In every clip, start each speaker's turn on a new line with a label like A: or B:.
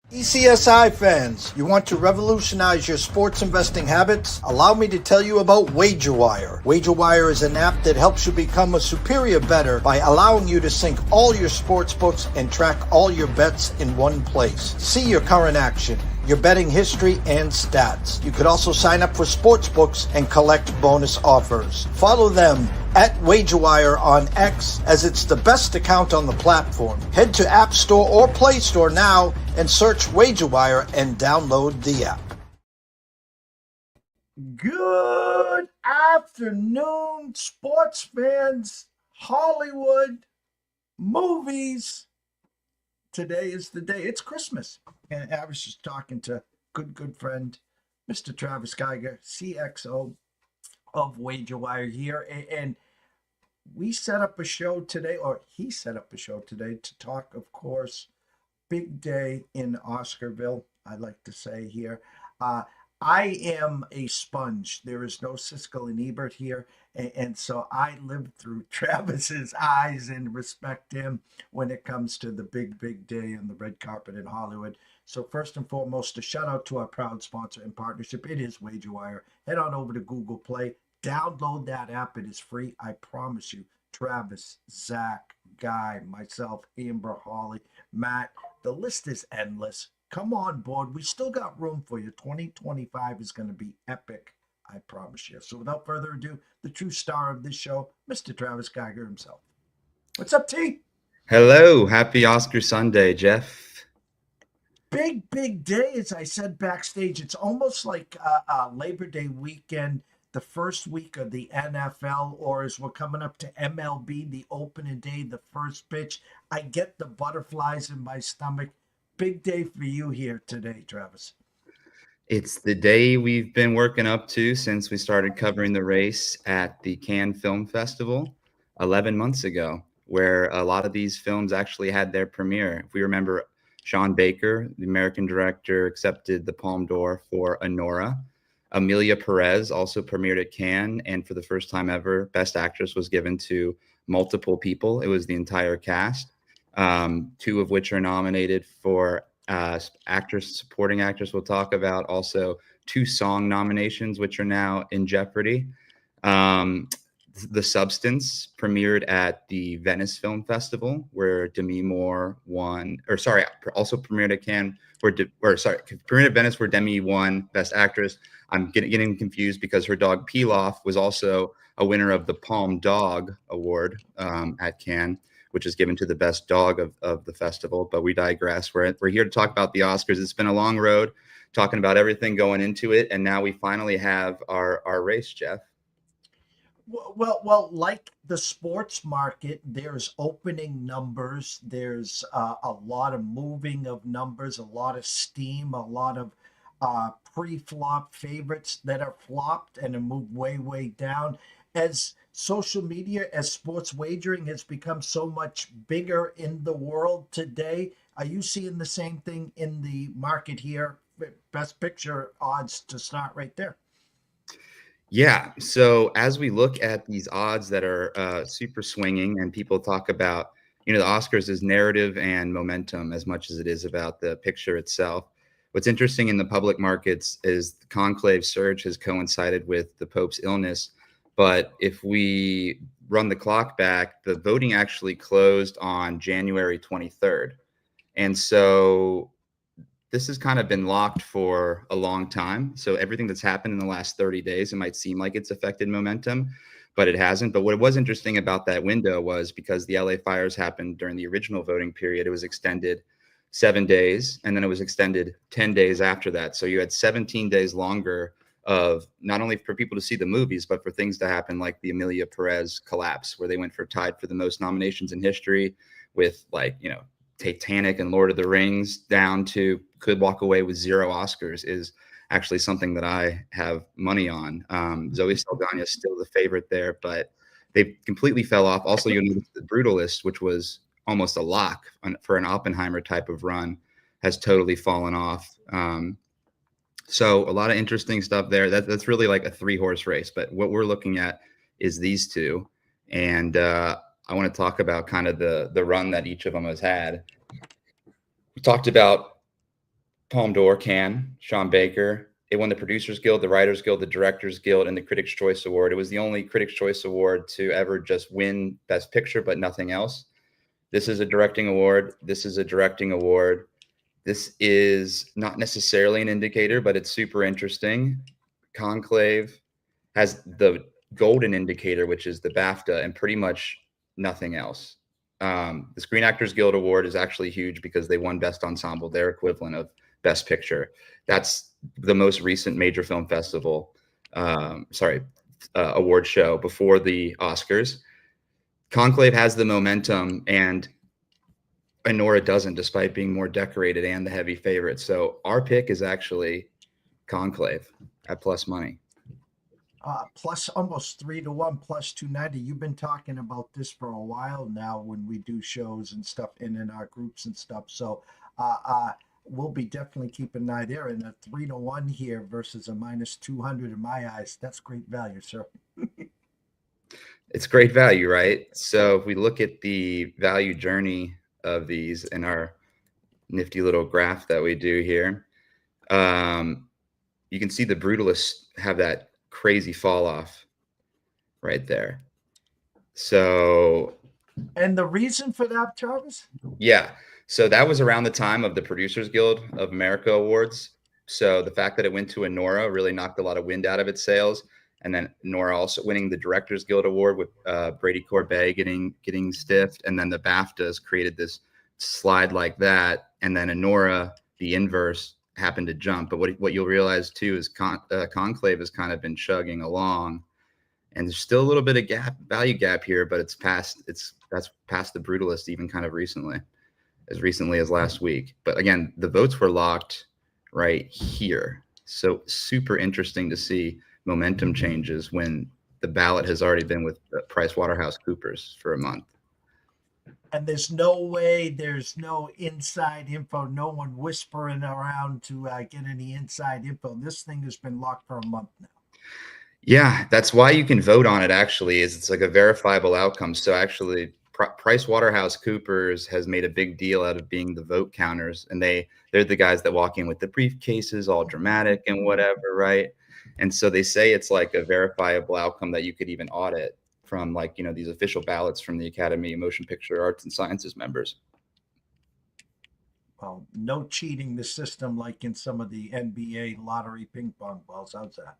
A: ECSI fans, you want to revolutionize your sports investing habits? Allow me to tell you about WagerWire. WagerWire is an app that helps you become a superior bettor by allowing you to sync all your sports books and track all your bets in one place. See your current action, your betting history, and stats. You could also sign up for sports books and collect bonus offers. Follow them at WagerWire on X, as it's the best account on the platform. Head to App Store or Play Store now and search WagerWire and download the app. Good afternoon, sports fans, Hollywood, movies. Today is the day. It's Christmas. And I was just talking to good friend, Mr. Travis Geiger, CXO of WagerWire here. And we set up a show today, or he set up a show today to talk, of course, big day in Oscarville, I like to say here. I am a sponge. There is no Siskel and Ebert here. And so I live through Travis's eyes and respect him when it comes to the big day on the red carpet in Hollywood. So first and foremost, a shout out to our proud sponsor and partnership. It is WagerWire. Head on over to Google Play. Download that app. It is free. I promise you. Travis, Zach, Guy, myself, Amber, Holly, Matt. The list is endless. Come on board. We still got room for you. 2025 is going to be epic. I promise you. So without further ado, the true star of this show, Mr. Travis Geiger himself. What's up, T?
B: Hello. Happy Oscar Sunday, Jeff.
A: Big day, as I said backstage. It's almost like Labor Day weekend, the first week of the NFL, or as we're coming up to MLB, the opening day, the first pitch. I get the butterflies in my stomach. Big day for you here today, Travis.
B: It's the day we've been working up to since we started covering the race at the Cannes Film Festival 11 months ago, where a lot of these films actually had their premiere. If we remember, Sean Baker, the American director, accepted the Palme d'Or for Anora. Emilia Perez also premiered at Cannes, and for the first time ever, Best Actress was given to multiple people. It was the entire cast, two of which are nominated for supporting actress we'll talk about. Also, 2 song nominations, which are now in jeopardy. The Substance premiered at the Venice Film Festival, where Demi Moore won, also premiered at Cannes, premiered at Venice, where Demi won Best Actress. I'm getting confused because her dog Pilaf was also a winner of the Palm Dog Award at Cannes, which is given to the best dog of the festival. But we digress. We're here to talk about the Oscars. It's been a long road, talking about everything going into it, and now we finally have our race, Jeff.
A: Well, like the sports market, there's opening numbers. There's a lot of moving of numbers, a lot of steam, a lot of pre-flop favorites that are flopped and have moved way down. As social media, as sports wagering has become so much bigger in the world today, are you seeing the same thing in the market here? Best picture odds to start right there.
B: Yeah. So as we look at these odds that are super swinging, and people talk about, the Oscars is narrative and momentum as much as it is about the picture itself. What's interesting in the public markets is the conclave surge has coincided with the Pope's illness. But if we run the clock back, the voting actually closed on January 23rd. And so this has kind of been locked for a long time. So everything that's happened in the last 30 days, it might seem like it's affected momentum, but it hasn't. But what was interesting about that window was because the LA fires happened during the original voting period, it was extended 7 days, and then it was extended 10 days after that. So you had 17 days longer of not only for people to see the movies, but for things to happen like the Emilia Perez collapse, where they went tied for the most nominations in history with Titanic and Lord of the Rings, down to could walk away with 0 Oscars, is actually something that I have money on. Zoe Saldana is still the favorite there, but they completely fell off. Also, you'll notice the Brutalist, which was almost a lock for an Oppenheimer type of run, has totally fallen off. So a lot of interesting stuff there. That's really like a 3-horse race, but what we're looking at is these two. And I want to talk about kind of the run that each of them has had. We talked about Palme d'Or can, Sean Baker. It won the Producers Guild, the Writers Guild, the Directors Guild, and the Critics' Choice Award. It was the only Critics' Choice Award to ever just win Best Picture, but nothing else. This is a directing award. This is a directing award. This is not necessarily an indicator, but it's super interesting. Conclave has the golden indicator, which is the BAFTA, and pretty much nothing else. The Screen Actors Guild Award is actually huge because they won Best Ensemble, their equivalent of Best Picture. That's the most recent major film festival, award show before the Oscars. Conclave has the momentum, and Nora doesn't, despite being more decorated and the heavy favorite. So our pick is actually Conclave at plus money.
A: Plus almost 3-1, plus 290. You've been talking about this for a while now when we do shows and stuff and in our groups and stuff. So we'll be definitely keeping an eye there. And a 3-1 here versus a minus 200 in my eyes. That's great value, sir.
B: It's great value, right? So if we look at the value journey of these in our nifty little graph that we do here, you can see the Brutalists have that crazy fall off right there. So,
A: and the reason for that, Travis?
B: Yeah. So that was around the time of the Producers Guild of America Awards. So the fact that it went to a Nora really knocked a lot of wind out of its sails. And then Nora also winning the Directors Guild Award with Brady Corbet getting stiffed. And then the BAFTAs created this slide like that. And then a Nora, the inverse, happened to jump. But what you'll realize too is Conclave has kind of been chugging along, and there's still a little bit of value gap here, but that's past the Brutalist even kind of recently as last week. But again, the votes were locked right here. So super interesting to see momentum changes when the ballot has already been with PricewaterhouseCoopers for a month.
A: And there's no way, there's no inside info, no one whispering around to get any inside info. This thing has been locked for a month now.
B: Yeah, that's why you can vote on it, actually, is it's like a verifiable outcome. So actually, PricewaterhouseCoopers has made a big deal out of being the vote counters, and they're the guys that walk in with the briefcases, all dramatic and whatever, right? And so they say it's like a verifiable outcome that you could even audit from, like, these official ballots from the Academy of Motion Picture Arts and Sciences members.
A: Well, no cheating the system like in some of the NBA lottery ping pong balls. How's that?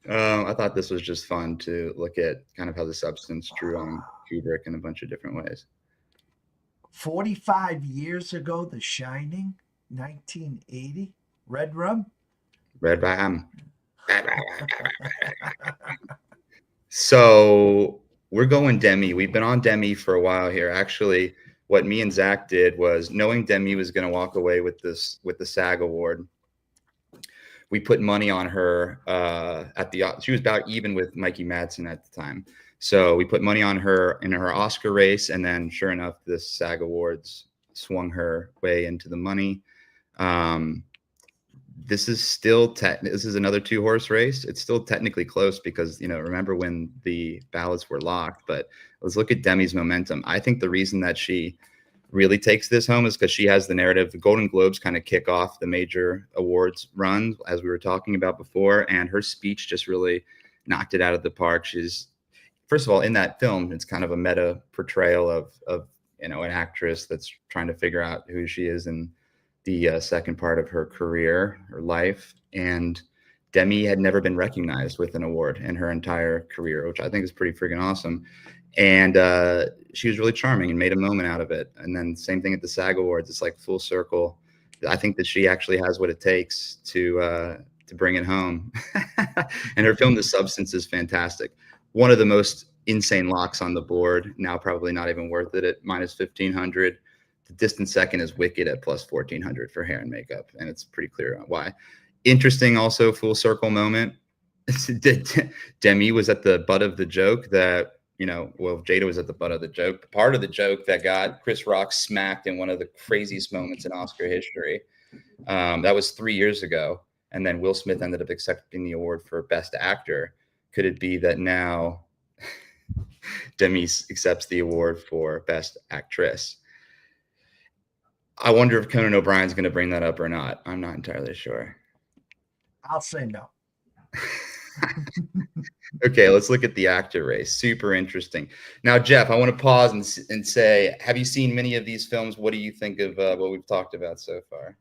B: I thought this was just fun to look at kind of how the substance drew on Kubrick in a bunch of different ways.
A: 45 years ago, The Shining, 1980, Red Rum.
B: Red Rum. So we're going Demi. We've been on Demi for a while here. Actually, what me and Zach did was, knowing Demi was going to walk away with the SAG award, we put money on her she was about even with Mikey Madsen at the time. So we put money on her in her Oscar race, and then sure enough, the SAG awards swung her way into the money. This is still this is another 2-horse race. It's still technically close because, remember when the ballots were locked, but let's look at Demi's momentum. I think the reason that she really takes this home is because she has the narrative. The Golden Globes kind of kick off the major awards run, as we were talking about before, and her speech just really knocked it out of the park. She's, first of all, in that film, it's kind of a meta portrayal of an actress that's trying to figure out who she is in the second part of her career, her life. And Demi had never been recognized with an award in her entire career, which I think is pretty freaking awesome. And she was really charming and made a moment out of it. And then same thing at the SAG Awards. It's like full circle. I think that she actually has what it takes to bring it home. And her film, The Substance, is fantastic. One of the most insane locks on the board. Now probably not even worth it at minus 1,500. The distant second is Wicked at plus 1,400 for hair and makeup, and it's pretty clear why. Interesting, also full circle moment. Demi was at the butt of the joke that, Jada was at the butt of the joke. Part of the joke that got Chris Rock smacked in one of the craziest moments in Oscar history. That was 3 years ago. And then Will Smith ended up accepting the award for Best Actor. Could it be that now Demi accepts the award for Best Actress? I wonder if Conan O'Brien's going to bring that up or not. I'm not entirely sure.
A: I'll say no.
B: Okay, let's look at the actor race. Super interesting. Now, Jeff, I want to pause and say, have you seen many of these films? What do you think of what we've talked about so far?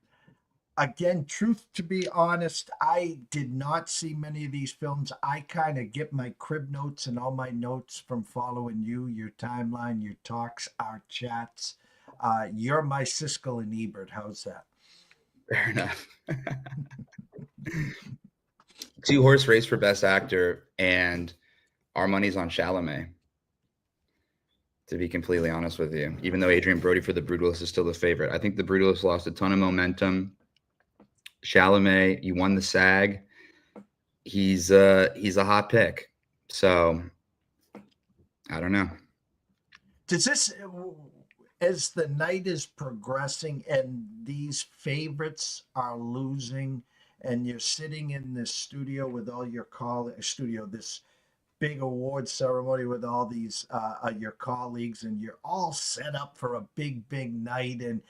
A: Again, truth to be honest, I did not see many of these films. I kind of get my crib notes and all my notes from following you, your timeline, your talks, our chats. You're my Siskel and Ebert. How's that?
B: Fair enough. Two-horse race for Best Actor, and our money's on Chalamet, to be completely honest with you. Even though Adrian Brody for The Brutalist is still the favorite. I think The Brutalist lost a ton of momentum. Chalamet, you won the SAG. He's a hot pick. So, I don't know.
A: Does this, as the night is progressing and these favorites are losing, and you're sitting in this studio with all your this big award ceremony with all these your colleagues, and you're all set up for a big night, and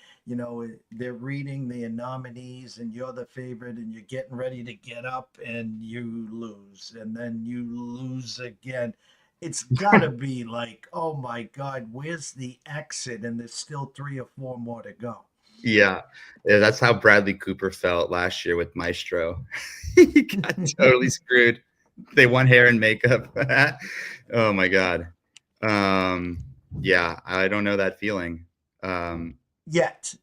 A: they're reading the nominees and you're the favorite, and you're getting ready to get up and you lose, and then you lose again. It's gotta be like, oh my God, where's the exit? And there's still 3 or 4 more to go.
B: Yeah, that's how Bradley Cooper felt last year with Maestro. He got totally screwed. They won hair and makeup. Oh my God. Yeah, I don't know that feeling.
A: Yet.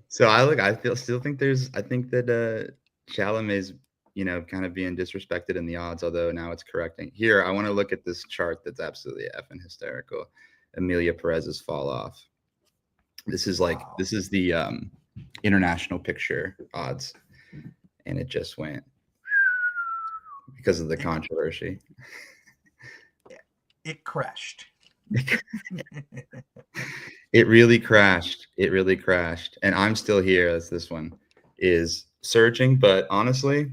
B: So I still think I think that Chalamet's, kind of being disrespected in the odds, although now it's correcting. Here, I want to look at this chart that's absolutely effing hysterical. Emilia Perez's fall off. This is the international picture odds, and it just went because of the controversy.
A: It crashed.
B: It really crashed. It really crashed. And I'm still here as this one is surging, but honestly,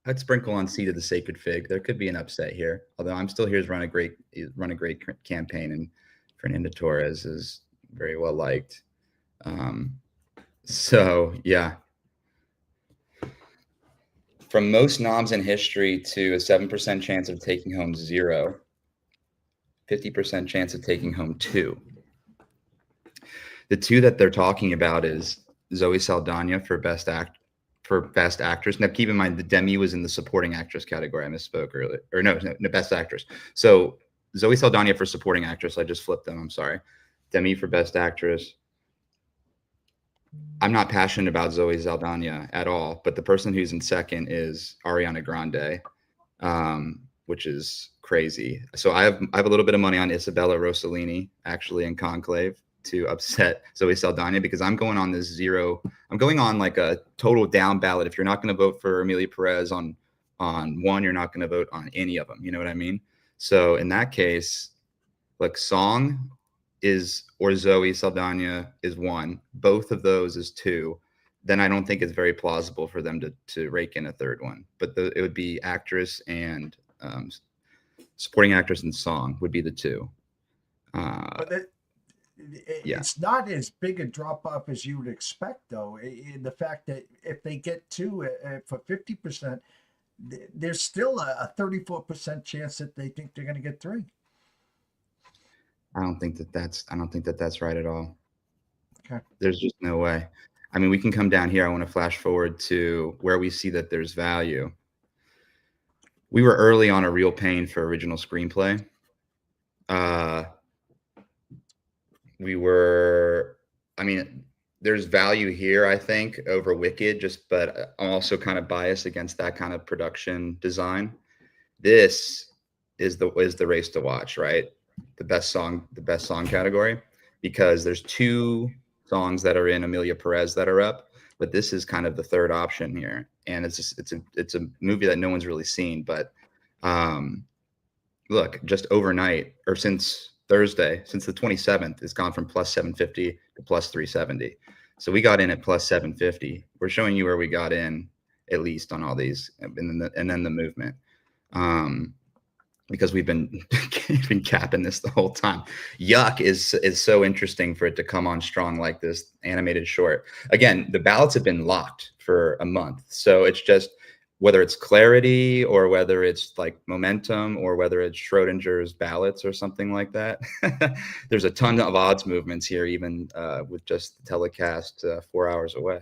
B: I'd sprinkle on Seed of the Sacred Fig. There could be an upset here, although I'm still here to run a great campaign, and Fernando Torres is very well liked. So yeah, from most noms in history to a 7% chance of taking home 0, 50% chance of taking home 2. The 2 that they're talking about is Zoe Saldana for Best Actress. Now, keep in mind, the Demi was in the Supporting Actress category. I misspoke earlier. Or no, Best Actress. So Zoe Saldana for Supporting Actress. I just flipped them. I'm sorry. Demi for Best Actress. I'm not passionate about Zoe Saldana at all, but the person who's in second is Ariana Grande, which is crazy. So I have a little bit of money on Isabella Rossellini, actually, in Conclave, to upset Zoe Saldana, because I'm going on I'm going on like a total down ballot. If you're not going to vote for Emilia Perez on one, you're not going to vote on any of them. You know what I mean? So in that case, like Song or Zoe Saldana is 1. Both of those is 2. Then I don't think it's very plausible for them to rake in a third one. But it would be actress and supporting actress and song would be the 2.
A: But it's not as big a drop off as you would expect, though. In the fact that if they get 2 for 50%, there's still a 34% chance that they think they're going to get 3.
B: I don't think that's right at all.
A: Okay.
B: There's just no way. I mean, we can come down here. I want to flash forward to where we see that there's value. We were early on a Real Pain for original screenplay. There's value here, I think, over Wicked, but I'm also kind of biased against that kind of production design. This is the race to watch, right? The best song category, because there's 2 songs that are in Emilia Perez that are up, but this is kind of the third option here, and it's a movie that no one's really seen. But look, just overnight, or since Thursday, since the 27th, it's gone from plus 750 to plus 370. So we got in at plus 750. We're showing you where we got in, at least on all these, and then the movement. because we've been been capping this the whole time. Yuck is so interesting for it to come on strong like this animated short. Again, the ballots have been locked for a month, so it's just whether it's clarity or whether it's like momentum or whether it's Schrodinger's ballots or something like that. There's a ton of odds movements here, even with just the telecast 4 hours away.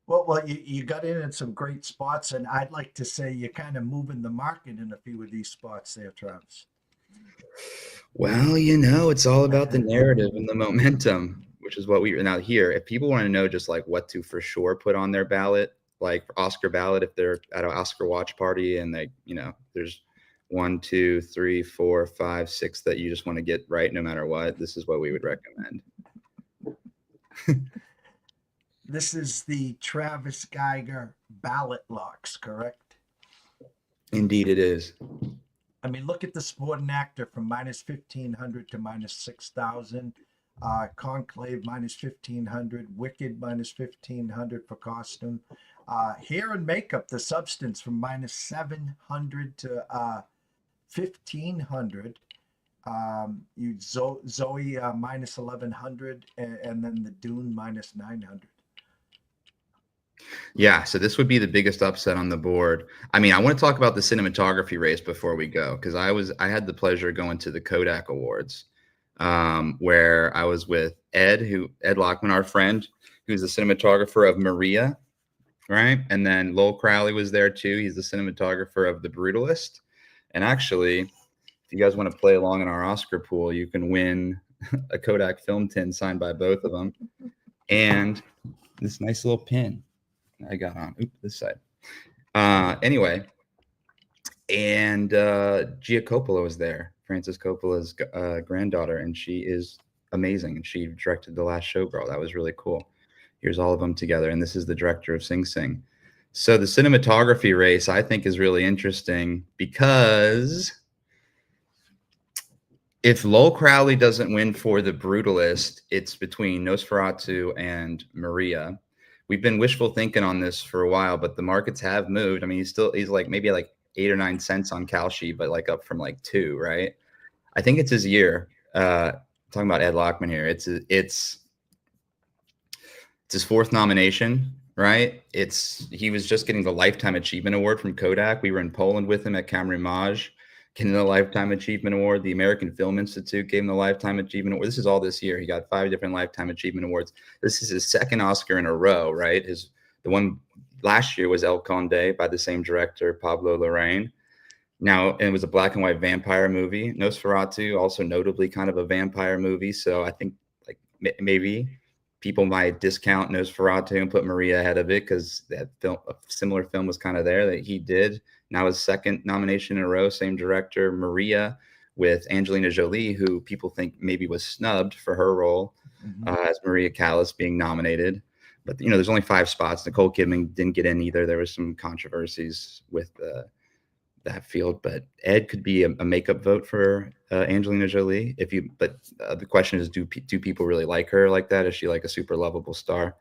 A: Well, you got in some great spots, and I'd like to say you're kind of moving the market in a few of these spots there, Travis.
B: Well, it's all about the narrative and the momentum, which is what we now here. If people want to know just like what to for sure put on their ballot, like Oscar ballot, if they're at an Oscar watch party and they, there's 1, 2, 3, 4, 5, 6 that you just want to get right no matter what, this is what we would recommend.
A: This is the Travis Geiger ballot locks, correct?
B: Indeed, it is.
A: I mean, look at the supporting actor from minus 1,500 to minus 6,000. Conclave minus 1,500. Wicked minus 1,500 for costume. Hair and makeup, the substance from minus 700 to 1,500. Zoe minus 1,100, and then the Dune minus 900.
B: Yeah, so this would be the biggest upset on the board. I mean, I want to talk about the cinematography race before we go, because I had the pleasure of going to the Kodak Awards, where I was with Ed Lockman, our friend, who's the cinematographer of Maria, right? And then Lowell Crowley was there too. He's the cinematographer of The Brutalist. And actually, if you guys want to play along in our Oscar pool, you can win a Kodak film tin signed by both of them, and this nice little pin I got on this side. Anyway, and Gia Coppola was there, Francis Coppola's granddaughter, and she is amazing. And she directed The Last Showgirl. That was really cool. Here's all of them together, and this is the director of Sing Sing. So the cinematography race, I think, is really interesting because if Lowell Crowley doesn't win for The Brutalist, it's between Nosferatu and Maria. We've been wishful thinking on this for a while, but the markets have moved. I mean, he's like maybe like 8 or 9 cents on Kalshi, but like up from like 2, right? I think it's his year. Talking about Ed Lockman here. It's his 4th nomination, right? He was just getting the Lifetime Achievement Award from Kodak. We were in Poland with him at Camrimage, getting the Lifetime Achievement Award. The American Film Institute gave him the Lifetime Achievement Award. This is all this year. He got 5 different Lifetime Achievement Awards. This is his 2nd Oscar in a row, right? The one last year was El Conde by the same director, Pablo Larraín. Now, it was a black and white vampire movie. Nosferatu, also notably kind of a vampire movie. So I think like maybe people might discount Nosferatu and put Maria ahead of it because that film, a similar film was kind of there that he did. Now his 2nd nomination in a row, same director, Maria, with Angelina Jolie, who people think maybe was snubbed for her role as Maria Callas being nominated. But, there's only 5 spots. Nicole Kidman didn't get in either. There was some controversies with that field, but Ed could be a makeup vote for Angelina Jolie. But the question is, do people really like her like that? Is she like a super lovable star?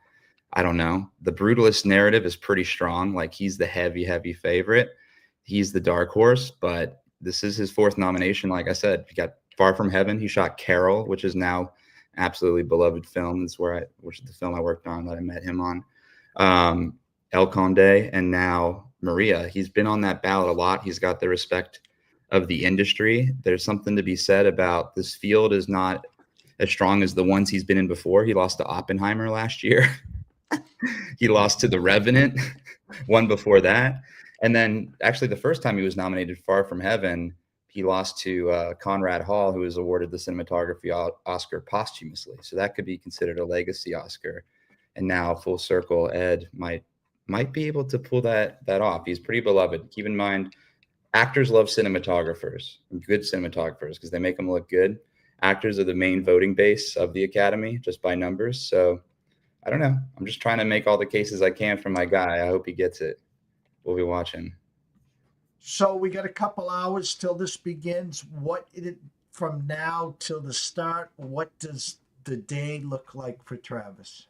B: I don't know. The Brutalist narrative is pretty strong. Like he's the heavy favorite. He's the dark horse, but this is his 4th nomination. Like I said, he got Far From Heaven. He shot Carol, which is now absolutely beloved film. Which is the film I worked on that I met him on. El Conde, and now Maria. He's been on that ballot a lot. He's got the respect of the industry. There's something to be said about this field is not as strong as the ones he's been in before. He lost to Oppenheimer last year. He lost to The Revenant, one before that. And then actually the first time he was nominated, Far From Heaven, he lost to Conrad Hall, who was awarded the cinematography Oscar posthumously. So that could be considered a legacy Oscar. And now full circle, Ed might be able to pull that off. He's pretty beloved. Keep in mind, actors love cinematographers, good cinematographers, because they make them look good. Actors are the main voting base of the Academy, just by numbers. So I don't know. I'm just trying to make all the cases I can for my guy. I hope he gets it. We'll be watching.
A: So we got a couple hours till this begins. From now till the start, what does the day look like for Travis?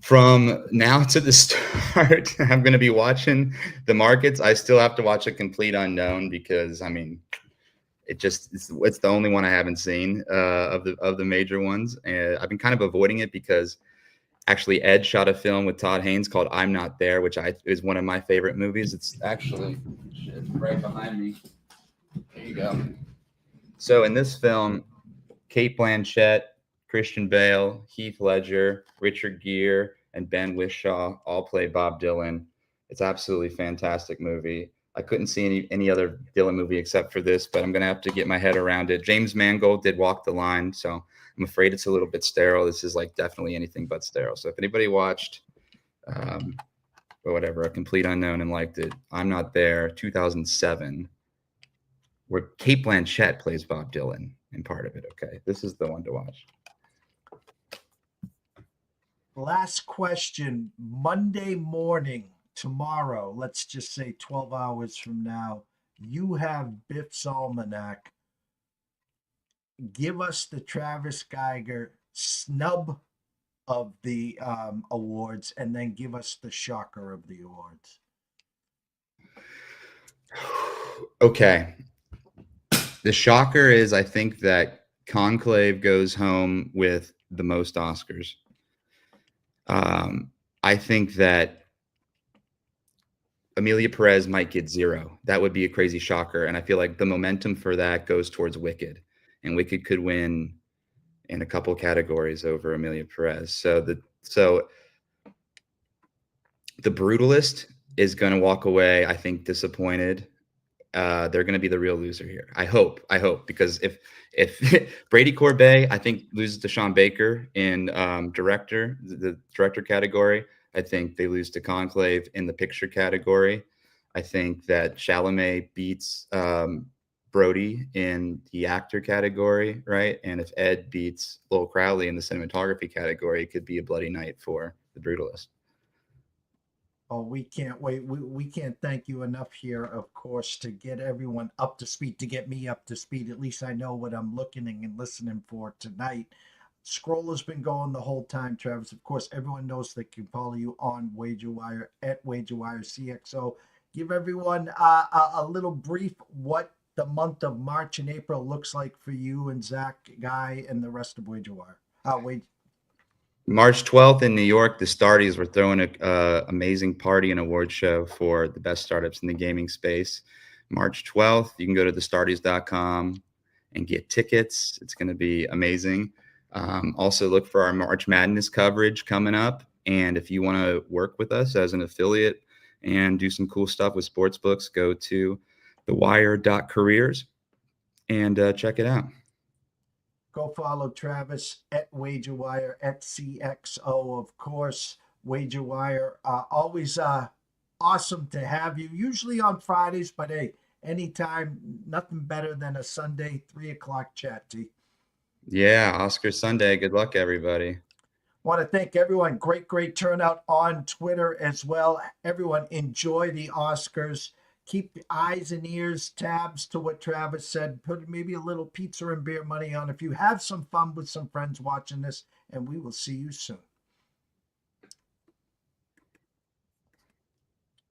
B: From now to the start, I'm going to be watching the markets. I still have to watch A Complete Unknown because, I mean, it's the only one I haven't seen of the major ones, and I've been kind of avoiding it because actually Ed shot a film with Todd Haynes called I'm Not There, which is one of my favorite movies. It's actually right behind me. There you go. So in this film, Kate Blanchett, Christian Bale, Heath Ledger, Richard Gere, and Ben Whishaw all play Bob Dylan. It's absolutely fantastic movie. I couldn't see any other Dylan movie except for this, but I'm going to have to get my head around it. James Mangold did Walk the Line, so I'm afraid it's a little bit sterile. This is like definitely anything but sterile. So if anybody watched or whatever, A Complete Unknown and liked it, I'm Not There, 2007, where Kate Blanchett plays Bob Dylan in part of it. Okay, this is the one to watch.
A: Last question. Monday morning, tomorrow, let's just say 12 hours from now, you have Biff's Almanac. Give us the Travis Geiger snub of the awards, and then give us the shocker of the awards.
B: Okay. The shocker is I think that Conclave goes home with the most Oscars. I think that Amelia Perez might get 0. That would be a crazy shocker. And I feel like the momentum for that goes towards Wicked. And Wicked could win in a couple categories over Amelia Perez. So the Brutalist is going to walk away, I think, disappointed. They're going to be the real loser here. I hope, because if Brady Corbet, I think, loses to Sean Baker in the director category, I think they lose to Conclave in the picture category. I think that Chalamet beats Brody in the actor category, right? And if Ed beats Lowell Crowley in the cinematography category, it could be a bloody night for the Brutalist.
A: Oh, we can't wait. We can't thank you enough here, of course, to get everyone up to speed, to get me up to speed. At least I know what I'm looking and listening for tonight. Scroll has been going the whole time, Travis. Of course, everyone knows they can follow you on WagerWire at WagerWire CXO. Give everyone a little brief what the month of March and April looks like for you and Zach, Guy, and the rest of WagerWire.
B: March 12th in New York, the Starties were throwing an amazing party and award show for the best startups in the gaming space. March 12th, you can go to thestarties.com and get tickets. It's going to be amazing. Also, look for our March Madness coverage coming up. And if you want to work with us as an affiliate and do some cool stuff with sportsbooks, go to thewire.careers and check it out.
A: Go follow Travis at WagerWire at CXO, of course. WagerWire, always awesome to have you. Usually on Fridays, but hey, anytime, nothing better than a Sunday 3:00 chat. T.
B: Yeah, Oscar Sunday. Good luck, everybody.
A: Want to thank everyone. Great turnout on Twitter as well. Everyone enjoy the Oscars. Keep eyes and ears, tabs to what Travis said. Put maybe a little pizza and beer money on if you have some fun with some friends watching this, and we will see you soon.